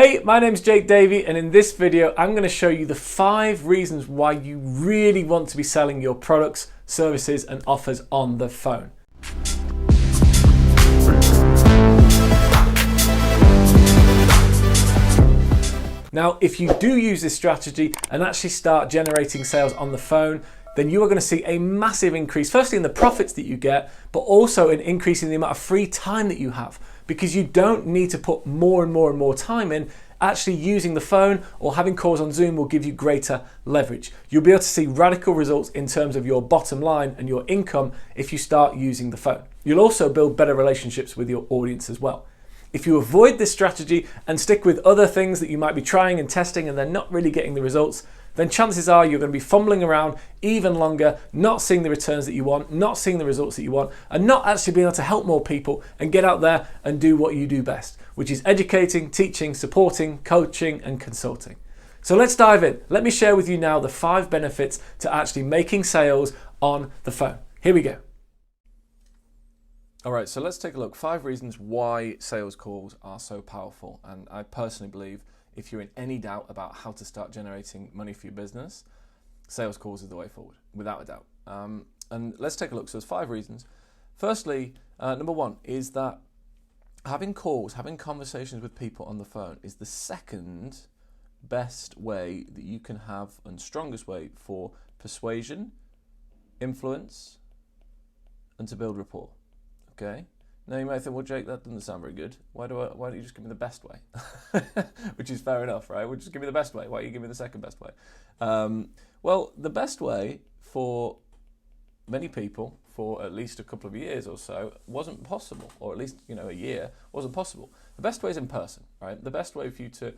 Hey, my name's Jake Davey, and in this video, I'm going to show you the 5 reasons why you really want to be selling your products, services, and offers on the phone. Now, if you do use this strategy and actually start generating sales on the phone, then you are going to see a massive increase, firstly in the profits that you get, but also an increase in the amount of free time that you have, because you don't need to put more and more and more time in. Actually using the phone or having calls on Zoom will give you greater leverage. You'll be able to see radical results in terms of your bottom line and your income if you start using the phone. You'll also build better relationships with your audience as well. If you avoid this strategy and stick with other things that you might be trying and testing and they're not really getting the results, then chances are you're going to be fumbling around even longer, not seeing the returns that you want, not seeing the results that you want, and not actually being able to help more people and get out there and do what you do best, which is educating, teaching, supporting, coaching, and consulting. So let's dive in. Let me share with you now the 5 benefits to actually making sales on the phone. Here we go. All right, so let's take a look. 5 reasons why sales calls are so powerful. And I personally believe if you're in any doubt about how to start generating money for your business, sales calls is the way forward, without a doubt. And let's take a look. So there's 5 reasons. Firstly, number 1 is that having calls, having conversations with people on the phone is the second best way that you can have, and strongest way for persuasion, influence, and to build rapport. Okay. Now you might think, well, Jake, that doesn't sound very good. Why don't you just give me the best way? Which is fair enough, right? Well, just give me the best way. Why don't you give me the second best way? Well, the best way for many people for at least a couple of years or so wasn't possible, or at least, a year wasn't possible. The best way is in person, right? The best way for you to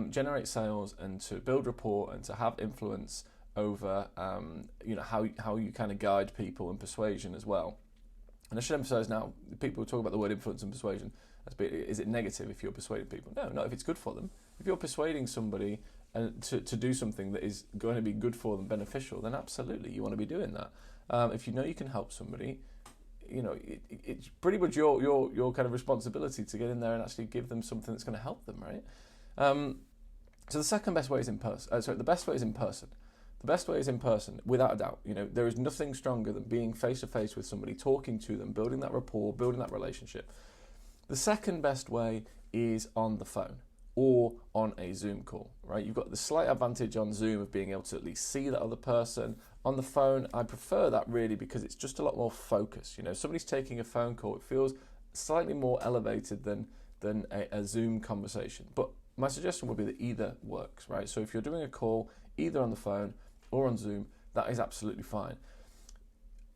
generate sales and to build rapport and to have influence over, how you kind of guide people and persuasion as well. And I should emphasize now, people talk about the word influence and persuasion. Is it negative if you're persuading people? No, not if it's good for them. If you're persuading somebody to do something that is going to be good for them, beneficial, then absolutely you want to be doing that. If you know you can help somebody, it's pretty much your kind of responsibility to get in there and actually give them something that's going to help them, right? So the second best way is in person. The best way is in person. The best way is in person, without a doubt. There is nothing stronger than being face to face with somebody, talking to them, building that rapport, building that relationship. The second best way is on the phone or on a Zoom call, right? You've got the slight advantage on Zoom of being able to at least see that other person. On the phone, I prefer that really because it's just a lot more focused. If somebody's taking a phone call, it feels slightly more elevated than a Zoom conversation. But my suggestion would be that either works, right? So if you're doing a call, either on the phone or on Zoom, that is absolutely fine.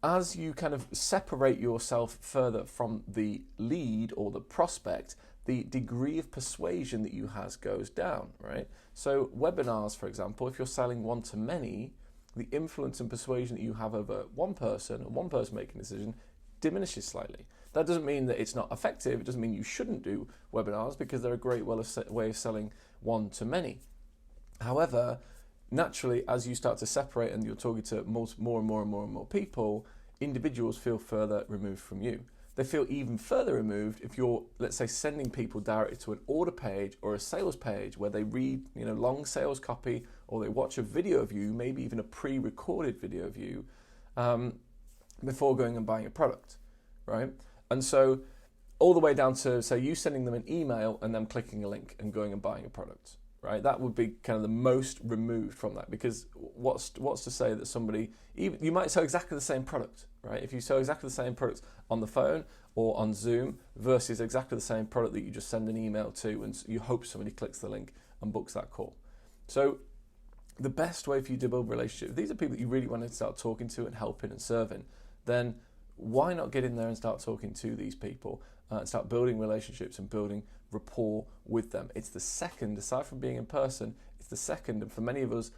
As you kind of separate yourself further from the lead or the prospect, the degree of persuasion that you have goes down, right? So webinars, for example, if you're selling one-to-many, the influence and persuasion that you have over one person and one person making a decision diminishes slightly. That doesn't mean that it's not effective. It doesn't mean you shouldn't do webinars, because they're a great way of selling one-to-many. However, naturally, as you start to separate and you're talking to more and more people, individuals feel further removed from you. They feel even further removed if you're, let's say, sending people directly to an order page or a sales page where they read, long sales copy, or they watch a video of you, maybe even a pre-recorded video of you, before going and buying a product, right? And so all the way down to, say, you sending them an email and them clicking a link and going and buying a product. Right, that would be kind of the most removed from that, because what's to say that somebody, you might sell exactly the same product, right? If you sell exactly the same product on the phone or on Zoom versus exactly the same product that you just send an email to and you hope somebody clicks the link and books that call. So the best way for you to build relationships, if these are people that you really want to start talking to and helping and serving, then why not get in there and start talking to these people and start building relationships and building rapport with them? It's the second, aside from being in person, it's the second, and for many of us,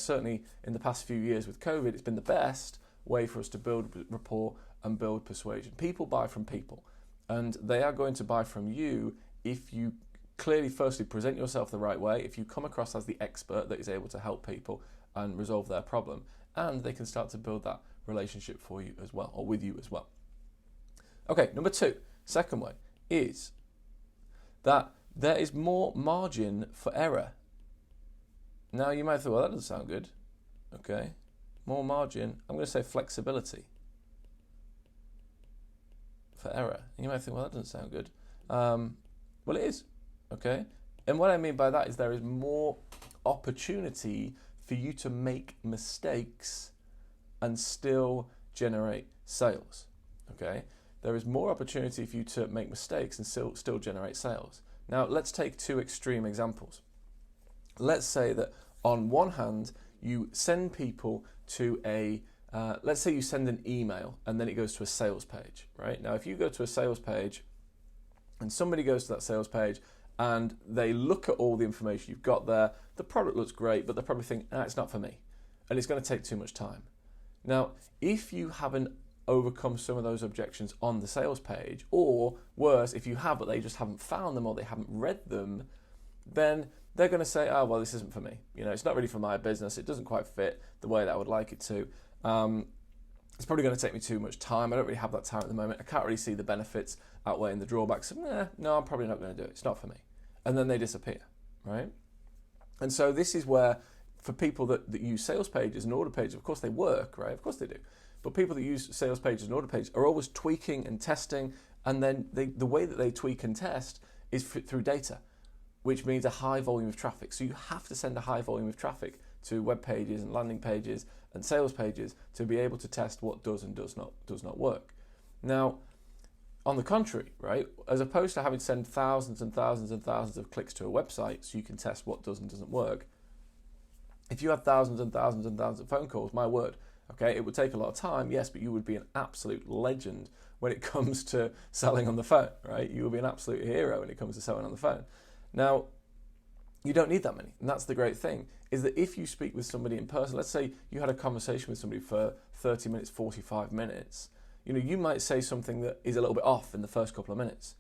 certainly in the past few years with COVID, it's been the best way for us to build rapport and build persuasion. People buy from people, and they are going to buy from you if you clearly, firstly, present yourself the right way, if you come across as the expert that is able to help people and resolve their problem, and they can start to build that relationship for you as well, or with you as well. Okay, number 2, second way, is that there is more margin for error. Now you might think, well, that doesn't sound good. Okay, more margin. I'm going to say flexibility for error. And you might think, well, that doesn't sound good. Well, it is. Okay, and what I mean by that is there is more opportunity for you to make mistakes and still generate sales. Okay, there is more opportunity for you to make mistakes and still generate sales. Now, let's take two extreme examples. Let's say that on one hand, you send people to let's say you send an email and then it goes to a sales page, right? Now, if you go to a sales page and somebody goes to that sales page and they look at all the information you've got there, the product looks great, but they probably think, it's not for me, and it's going to take too much time. Now, if you haven't overcome some of those objections on the sales page, or worse, if you have but they just haven't found them or they haven't read them, then they're going to say, well, this isn't for me. It's not really for my business. It doesn't quite fit the way that I would like it to. It's probably going to take me too much time. I don't really have that time at the moment. I can't really see the benefits outweighing the drawbacks. No, I'm probably not going to do it. It's not for me. And then they disappear, right? And so this is where, for people that use sales pages and order pages, of course they work, right? Of course they do. But people that use sales pages and order pages are always tweaking and testing, and then the way that they tweak and test is through data, which means a high volume of traffic. So you have to send a high volume of traffic to web pages and landing pages and sales pages to be able to test what does and does not work. Now, on the contrary, right, as opposed to having to send thousands and thousands and thousands of clicks to a website so you can test what does and doesn't work, if you have thousands and thousands and thousands of phone calls, my word, okay, it would take a lot of time, yes, but you would be an absolute legend when it comes to selling on the phone, right? You will be an absolute hero when it comes to selling on the phone. Now, you don't need that many, and that's the great thing, is that if you speak with somebody in person, let's say you had a conversation with somebody for 30 minutes, 45 minutes, you might say something that is a little bit off in the first couple of minutes,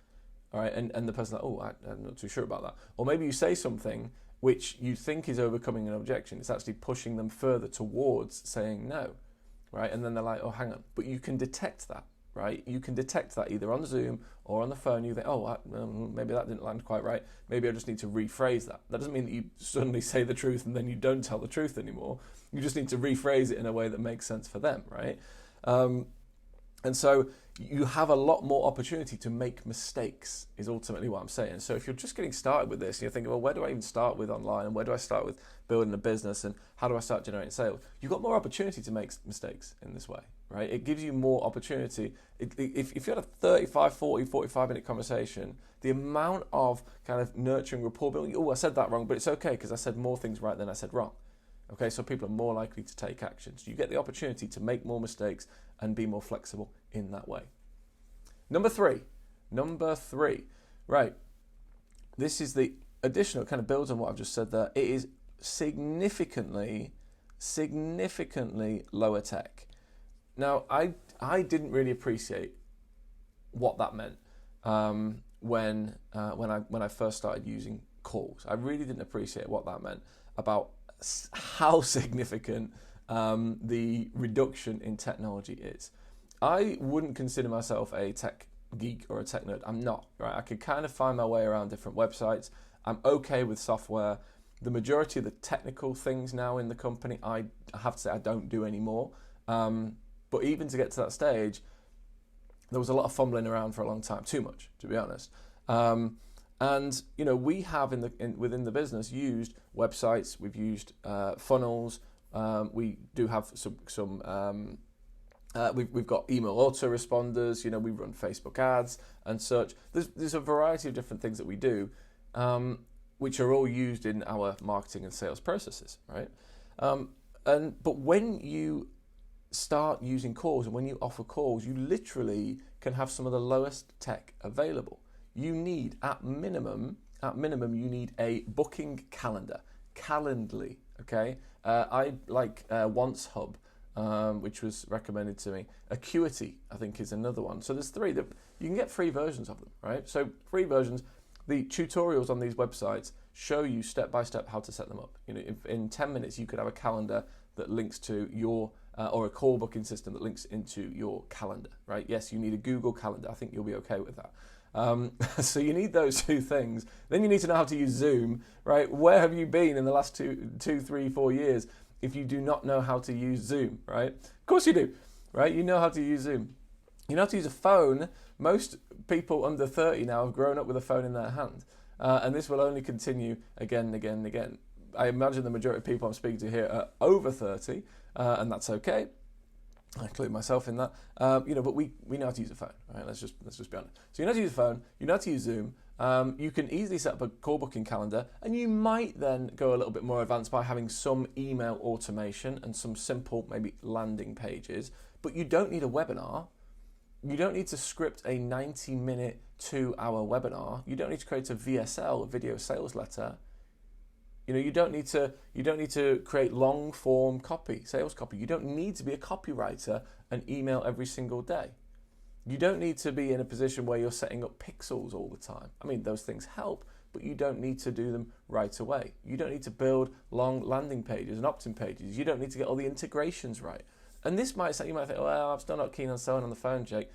all right, and the person's like, I'm not too sure about that. Or maybe you say something which you think is overcoming an objection. It's actually pushing them further towards saying no, right? And then they're like, hang on. But you can detect that, right? You can detect that either on Zoom or on the phone. You think, maybe that didn't land quite right. Maybe I just need to rephrase that. That doesn't mean that you suddenly say the truth and then you don't tell the truth anymore. You just need to rephrase it in a way that makes sense for them, right? And so you have a lot more opportunity to make mistakes is ultimately what I'm saying. So if you're just getting started with this and you're thinking, well, where do I even start with online, and where do I start with building a business, and how do I start generating sales? You've got more opportunity to make mistakes in this way, right? It gives you more opportunity. If you had a 35, 40, 45 minute conversation, the amount of kind of nurturing rapport building, I said that wrong, but it's okay because I said more things right than I said wrong. Okay, so people are more likely to take action. So you get the opportunity to make more mistakes and be more flexible in that way. Number three, right? This is the additional, kind of builds on what I've just said there. It is significantly lower tech. Now, I didn't really appreciate what that meant when I first started using calls. I really didn't appreciate what that meant about how significant the reduction in technology is. I wouldn't consider myself a tech geek or a tech nerd. I'm not, right? I could kind of find my way around different websites. I'm okay with software. The majority of the technical things now in the company, I have to say I don't do anymore. But even to get to that stage, there was a lot of fumbling around for a long time, too much, to be honest. And we have within the business used websites. We've used funnels. We do have some. We've got email autoresponders. We run Facebook ads and such. There's a variety of different things that we do, which are all used in our marketing and sales processes, right? But when you start using calls and when you offer calls, you literally can have some of the lowest tech available. You need, at minimum, you need a booking calendar, Calendly, okay? I like Once Hub, which was recommended to me. Acuity, I think, is another one. So there's three that you can get free versions of them, right? So free versions, the tutorials on these websites show you step by step how to set them up. In 10 minutes, you could have a calendar that links to your or a call booking system that links into your calendar, right? Yes, you need a Google Calendar. I think you'll be okay with that. So you need those two things. Then you need to know how to use Zoom, right? Where have you been in the last 2, 3, 4 years if you do not know how to use Zoom, right? Of course you do, right? You know how to use Zoom. You know how to use a phone. Most people under 30 now have grown up with a phone in their hand. And this will only continue again and again and again. I imagine the majority of people I'm speaking to here are over 30, and that's okay. I include myself in that. But we know how to use a phone, right? Let's just be honest. So you know how to use a phone, you know how to use Zoom. You can easily set up a call booking calendar, and you might then go a little bit more advanced by having some email automation and some simple maybe landing pages. But you don't need a webinar. You don't need to script a 90-minute, 2-hour webinar. You don't need to create a VSL, a video sales letter. You don't need to create long form copy, sales copy. You don't need to be a copywriter and email every single day. You don't need to be in a position where you're setting up pixels all the time. I mean, those things help, but you don't need to do them right away. You don't need to build long landing pages and opt-in pages. You don't need to get all the integrations right. And this might say, you might think, well, I'm still not keen on selling on the phone, Jake.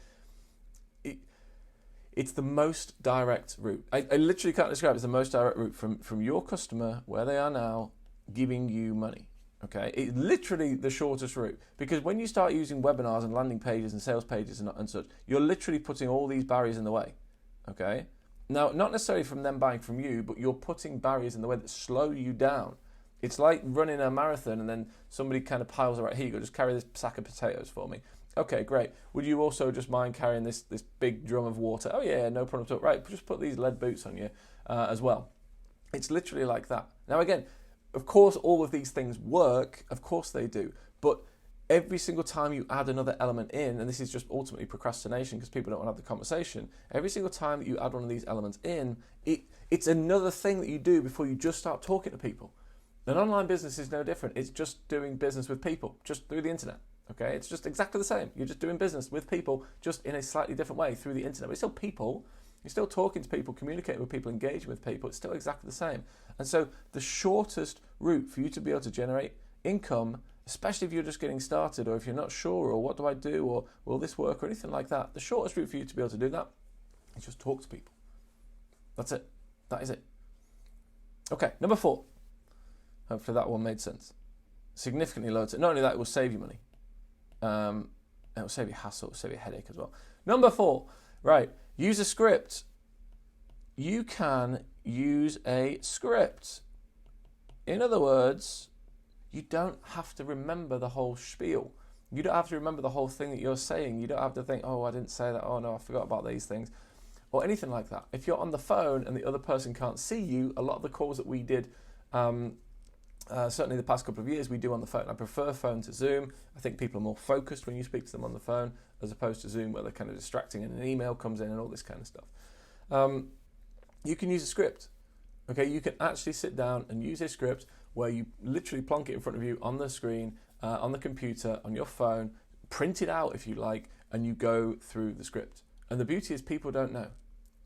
It's the most direct route. I literally can't describe it. It's the most direct route from your customer, where they are now, giving you money. Okay, it's literally the shortest route, because when you start using webinars and landing pages and sales pages and such, you're literally putting all these barriers in the way. Okay, now not necessarily from them buying from you, but you're putting barriers in the way that slow you down. It's like running a marathon and then somebody kind of piles, right, here you go, just carry this sack of potatoes for me. Okay, great. Would you also just mind carrying this big drum of water? Oh yeah, no problem at all. Right, just put these lead boots on you as well. It's literally like that. Now again, of course all of these things work, of course they do, but every single time you add another element in, and this is just ultimately procrastination because people don't want to have the conversation, every single time that you add one of these elements in, it's another thing that you do before you just start talking to people. An online business is no different. It's just doing business with people, just through the internet. Okay, it's just exactly the same. You're just doing business with people, just in a slightly different way through the internet. But it's still people. You're still talking to people, communicating with people, engaging with people. It's still exactly the same. And so the shortest route for you to be able to generate income, especially if you're just getting started, or if you're not sure, or what do I do, or will this work, or anything like that, the shortest route for you to be able to do that is just talk to people. That's it. That is it. Okay, number 4. Hopefully that one made sense. Significantly lower. Not only that, it will save you money. It will save you hassle, it will save you headache as well. Number 4, right, use a script. You can use a script. In other words, you don't have to remember the whole spiel. You don't have to remember the whole thing that you're saying. You don't have to think, oh, I didn't say that. Oh, no, I forgot about these things. Or anything like that. If you're on the phone and the other person can't see you, a lot of the calls that we did, certainly the past couple of years, we do on the phone. I prefer phone to Zoom. I think people are more focused when you speak to them on the phone as opposed to Zoom, where they're kind of distracting and an email comes in and all this kind of stuff. You can use a script. Okay, you can actually sit down and use a script where you literally plonk it in front of you on the screen, on the computer, on your phone, print it out if you like, and you go through the script. And the beauty is people don't know.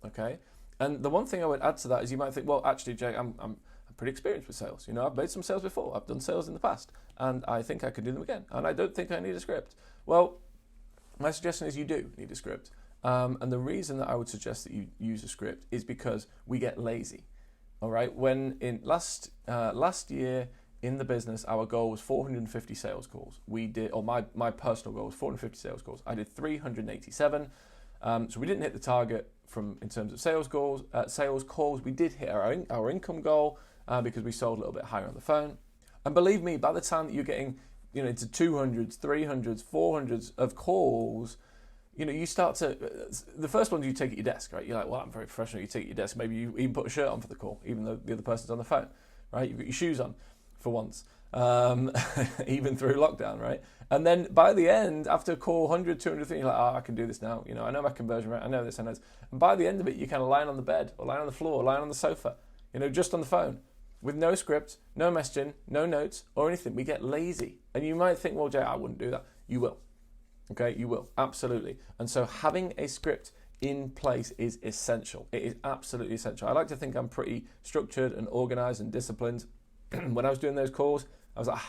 Okay, and the one thing I would add to that is you might think, well, actually, Jay, I'm pretty experienced with sales. I've made some sales before. I've done sales in the past, and I think I could do them again. And I don't think I need a script. Well, my suggestion is you do need a script. And the reason that I would suggest that you use a script is because we get lazy. All right. When in last year in the business, our goal was 450 sales calls. We did, or my personal goal was 450 sales calls. I did 387. So we didn't hit the target in terms of sales calls. We did hit our income goal because we sold a little bit higher on the phone. And believe me, by the time that you're getting into 200s, 300s, 400s of calls, you start to, the first ones you take at your desk, right? You're like, well, I'm very professional. You take at your desk. Maybe you even put a shirt on for the call, even though the other person's on the phone, right? You've got your shoes on for once, even through lockdown, right? And then by the end, after call 100, 200, you're like, oh, I can do this now. I know my conversion rate. I know this, I know this. And by the end of it, you're kind of lying on the bed or lying on the floor, or lying on the sofa, just on the phone with no script, no messaging, no notes or anything. We get lazy. And you might think, well, Jay, I wouldn't do that. You will. Okay, you will. Absolutely. And so having a script in place is essential. It is absolutely essential. I like to think I'm pretty structured and organized and disciplined. When I was doing those calls, I was like,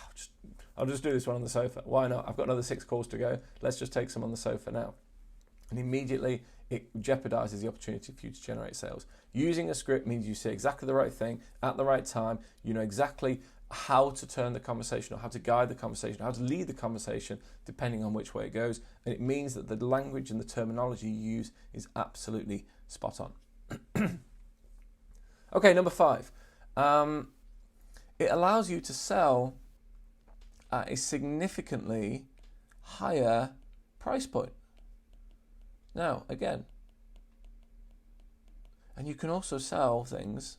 I'll just do this one on the sofa. Why not? I've got another 6 calls to go. Let's just take some on the sofa now. And immediately it jeopardizes the opportunity for you to generate sales. Using a script means you say exactly the right thing at the right time. You know exactly how to turn the conversation or how to guide the conversation, how to lead the conversation, depending on which way it goes. And it means that the language and the terminology you use is absolutely spot on. Okay, number 5. It allows you to sell at a significantly higher price point. Now, again, and you can also sell things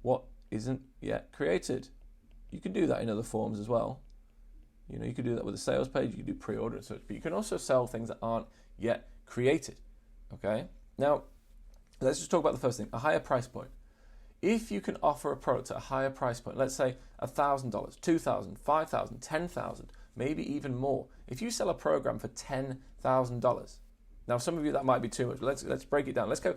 what isn't yet created. You can do that in other forms as well. You know, you could do that with a sales page, you can do pre-order and such, but you can also sell things that aren't yet created. Okay? Now, let's just talk about the first thing, a higher price point. If you can offer a product at a higher price point, let's say $1,000, $2,000, $5,000, $10,000, maybe even more. If you sell a program for $10,000, now some of you that might be too much, but let's break it down. Let's go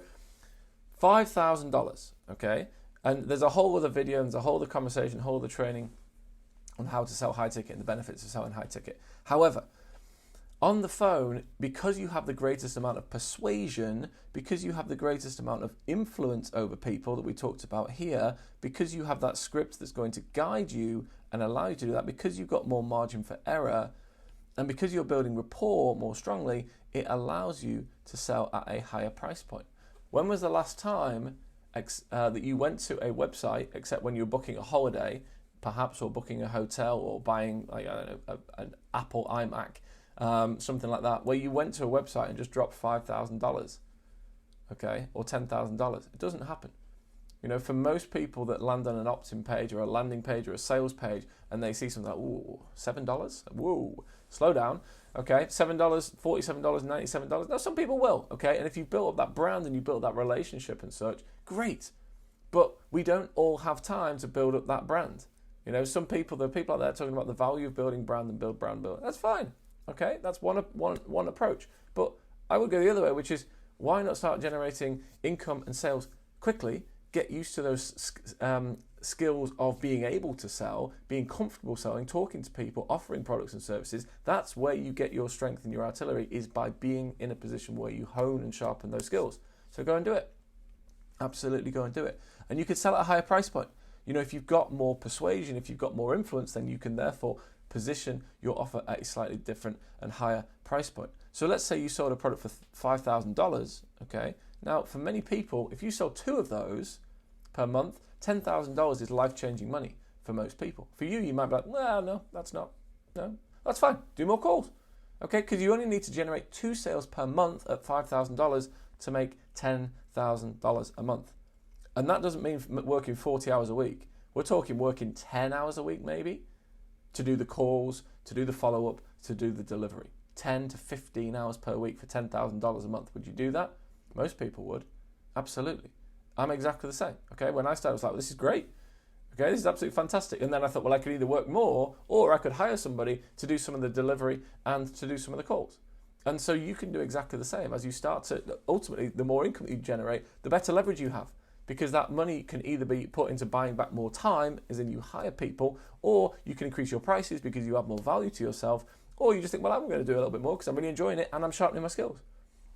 $5,000, okay? And there's a whole other video, and there's a whole other conversation, whole other training on how to sell high ticket and the benefits of selling high ticket. However, on the phone, because you have the greatest amount of persuasion, because you have the greatest amount of influence over people that we talked about here, because you have that script that's going to guide you and allow you to do that, because you've got more margin for error, and because you're building rapport more strongly, it allows you to sell at a higher price point. When was the last time that you went to a website, except when you were booking a holiday, perhaps, or booking a hotel, or buying, like, I don't know, an Apple iMac, something like that, where you went to a website and just dropped $5,000, okay, or $10,000? It doesn't happen. You know, for most people that land on an opt-in page or a landing page or a sales page, and they see something like, ooh, $7? Whoa, slow down. Okay, $7, $47, $97. Now, some people will, okay? And if you built up that brand and you built that relationship and such, great. But we don't all have time to build up that brand. You know, some people, there are people out there talking about the value of building brand and build brand building. That's fine, okay? That's one approach. But I would go the other way, which is, why not start generating income and sales quickly, get used to those skills of being able to sell, being comfortable selling, talking to people, offering products and services. That's where you get your strength in your artillery, is by being in a position where you hone and sharpen those skills. So go and do it. Absolutely go and do it. And you could sell at a higher price point. You know, if you've got more persuasion, if you've got more influence, then you can therefore position your offer at a slightly different and higher price point. So let's say you sold a product for $5,000, okay? Now, for many people, if you sell 2 of those per month, $10,000 is life-changing money for most people. For you, you might be like, well, no, that's not. No, that's fine. Do more calls, okay? Because you only need to generate 2 sales per month at $5,000 to make $10,000 a month. And that doesn't mean working 40 hours a week. We're talking working 10 hours a week maybe to do the calls, to do the follow-up, to do the delivery. 10 to 15 hours per week for $10,000 a month. Would you do that? Most people would. Absolutely. I'm exactly the same. Okay, when I started, I was like, well, this is great. Okay, this is absolutely fantastic. And then I thought, well, I could either work more, or I could hire somebody to do some of the delivery and to do some of the calls. And so you can do exactly the same. As you start to, ultimately, the more income you generate, the better leverage you have. Because that money can either be put into buying back more time, as in you hire people, or you can increase your prices because you have more value to yourself, or you just think, well, I'm going to do a little bit more because I'm really enjoying it and I'm sharpening my skills.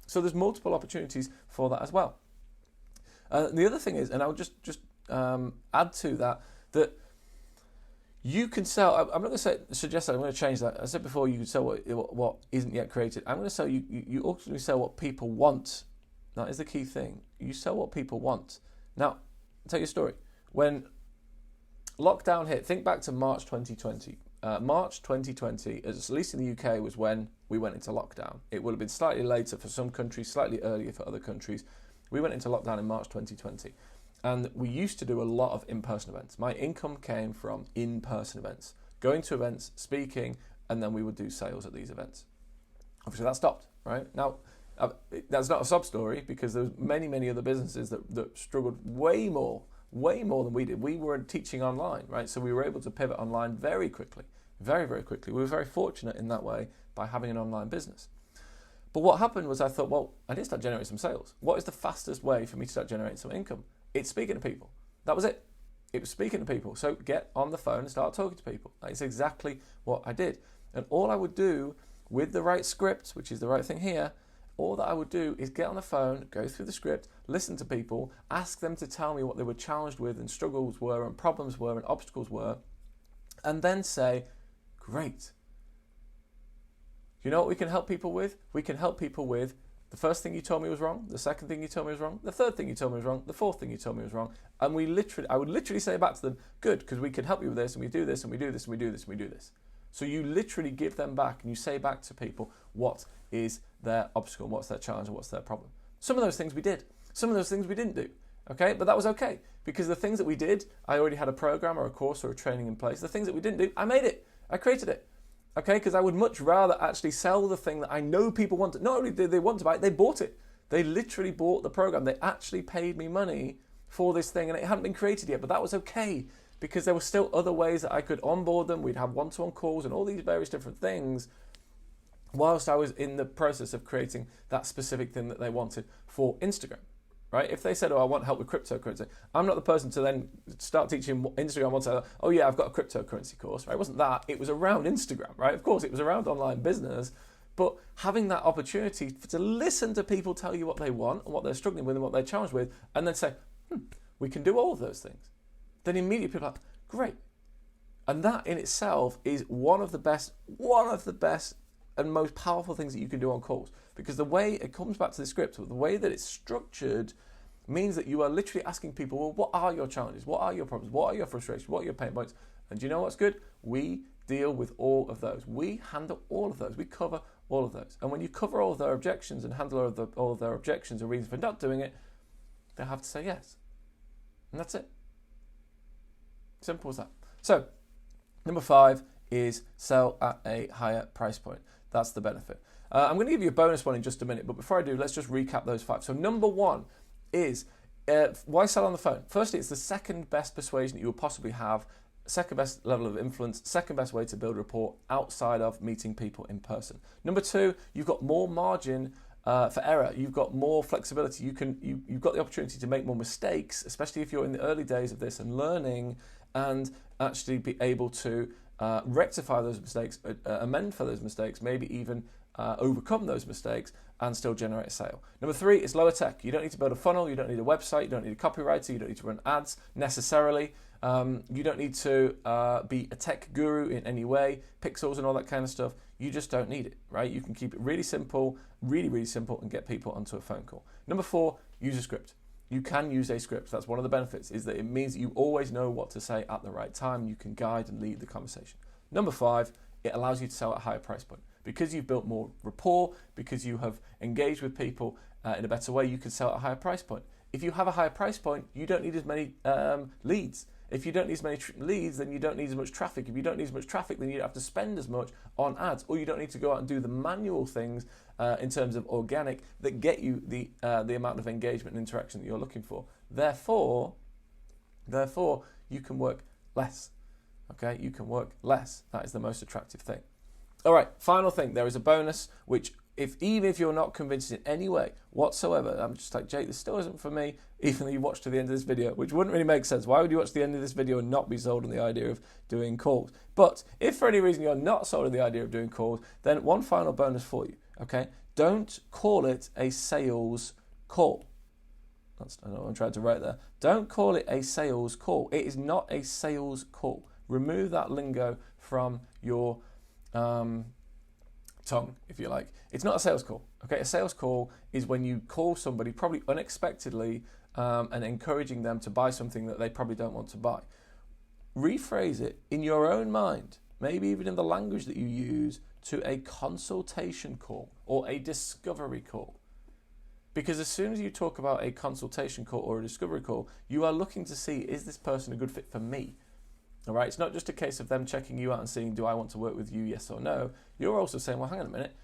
So there's multiple opportunities for that as well. The other thing is, and I'll just add to that, that you can sell. I'm not going to suggest that. I'm going to change that. I said before, you can sell what isn't yet created. I'm going to sell you ultimately sell what people want. That is the key thing. You sell what people want. Now, I'll tell you a story. When lockdown hit, think back to March 2020. March 2020, at least in the UK, was when we went into lockdown. It would have been slightly later for some countries, slightly earlier for other countries. We went into lockdown in March 2020, and we used to do a lot of in-person events. My income came from in-person events, going to events, speaking, and then we would do sales at these events. Obviously, that stopped, right? Now, that's not a sub story, because there's many other businesses that struggled way more than we did. We were teaching online, right? So we were able to pivot online very quickly, very quickly. We were very fortunate in that way by having an online business. But what happened was, I thought, well, I need to start generating some sales. What is the fastest way for me to start generating some income? It's speaking to people. That was it. It was speaking to people. So get on the phone and start talking to people. That's exactly what I did. And all I would do with the right script, which is the right thing here, all that I would do is get on the phone, go through the script, listen to people, ask them to tell me what they were challenged with and struggles were and problems were and obstacles were, and then say, great. You know what we can help people with? We can help people with the first thing you told me was wrong, the second thing you told me was wrong, the third thing you told me was wrong, the fourth thing you told me was wrong. And I would literally say back to them, good, because we can help you with this, and we do this, and we do this, and we do this, and we do this. So you literally give them back, and you say back to people what is their obstacle, what's their challenge, and what's their problem. Some of those things we did. Some of those things we didn't do. Okay, but that was okay, because the things that we did, I already had a program or a course or a training in place. The things that we didn't do, I made it. I created it. Okay, because I would much rather actually sell the thing that I know people want to. Not only did they want to buy it, they bought it. They literally bought the program. They actually paid me money for this thing, and it hadn't been created yet, but that was okay, because there were still other ways that I could onboard them. We'd have one-to-one calls and all these various different things whilst I was in the process of creating that specific thing that they wanted for Instagram. Right? If they said, oh, I want help with cryptocurrency, I'm not the person to then start teaching Instagram once oh yeah, I've got a cryptocurrency course, right? It wasn't that, it was around Instagram, right? Of course, it was around online business, but having that opportunity to listen to people tell you what they want and what they're struggling with and what they're challenged with, and then say, we can do all of those things. Then immediately people are like, great. And that in itself is one of the best and most powerful things that you can do on calls, because the way it comes back to the script, the way that it's structured, means that you are literally asking people, well, what are your challenges? What are your problems? What are your frustrations? What are your pain points? And do you know what's good? We deal with all of those. We handle all of those. We cover all of those. And when you cover all of their objections and handle all of their objections and reasons for not doing it, they have to say yes. And that's it. Simple as that. So, number 5 is sell at a higher price point. That's the benefit. I'm going to give you a bonus one in just a minute, but before I do, let's just recap those 5. So number 1 is why sell on the phone? Firstly, it's the second best persuasion that you will possibly have, second best level of influence, second best way to build rapport outside of meeting people in person. Number 2, you've got more margin for error. You've got more flexibility. You've got the opportunity to make more mistakes, especially if you're in the early days of this and learning, and actually be able to rectify those mistakes, amend for those mistakes, maybe even overcome those mistakes and still generate a sale. Number 3 is lower tech. You don't need to build a funnel, you don't need a website, you don't need a copywriter, you don't need to run ads necessarily. You don't need to be a tech guru in any way, pixels and all that kind of stuff. You just don't need it, right? You can keep it really simple, really simple, and get people onto a phone call. Number 4, use a script. You can use a script. That's one of the benefits, is that it means that you always know what to say at the right time. You can guide and lead the conversation. Number 5, it allows you to sell at a higher price point. Because you've built more rapport, because you have engaged with people in a better way, you can sell at a higher price point. If you have a higher price point, you don't need as many leads. If you don't need as many leads, then you don't need as much traffic. If you don't need as much traffic, then you don't have to spend as much on ads, or you don't need to go out and do the manual things in terms of organic that get you the amount of engagement and interaction that you're looking for. Therefore, you can work less. Okay, you can work less. That is the most attractive thing. All right, final thing. There is a bonus, which even if you're not convinced in any way whatsoever, I'm just like, Jake, this still isn't for me, even though you watched to the end of this video, which wouldn't really make sense. Why would you watch the end of this video and not be sold on the idea of doing calls? But if for any reason you're not sold on the idea of doing calls, then one final bonus for you, okay? Don't call it a sales call. I know what I'm trying to write there. Don't call it a sales call. It is not a sales call. Remove that lingo from your tongue, if you like. It's not a sales call. Okay, a sales call is when you call somebody probably unexpectedly and encouraging them to buy something that they probably don't want to buy. Rephrase it in your own mind, maybe even in the language that you use, to a consultation call or a discovery call. Because as soon as you talk about a consultation call or a discovery call, you are looking to see, is this person a good fit for me? All right, it's not just a case of them checking you out and seeing, do I want to work with you, yes or no? You're also saying, well, hang on a minute.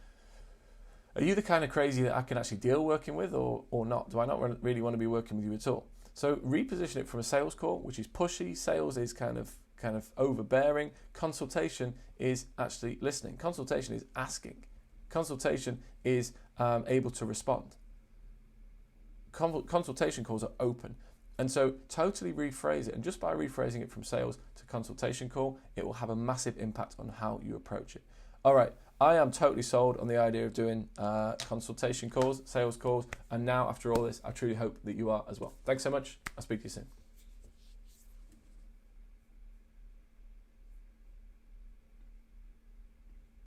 Are you the kind of crazy that I can actually deal working with or not? Do I not really want to be working with you at all? So reposition it from a sales call, which is pushy. Sales is kind of overbearing. Consultation is actually listening. Consultation is asking. Consultation is able to respond. Consultation calls are open. And so totally rephrase it. And just by rephrasing it from sales to consultation call, it will have a massive impact on how you approach it. All right. I am totally sold on the idea of doing consultation calls, sales calls, and now after all this, I truly hope that you are as well. Thanks so much. I'll speak to you soon.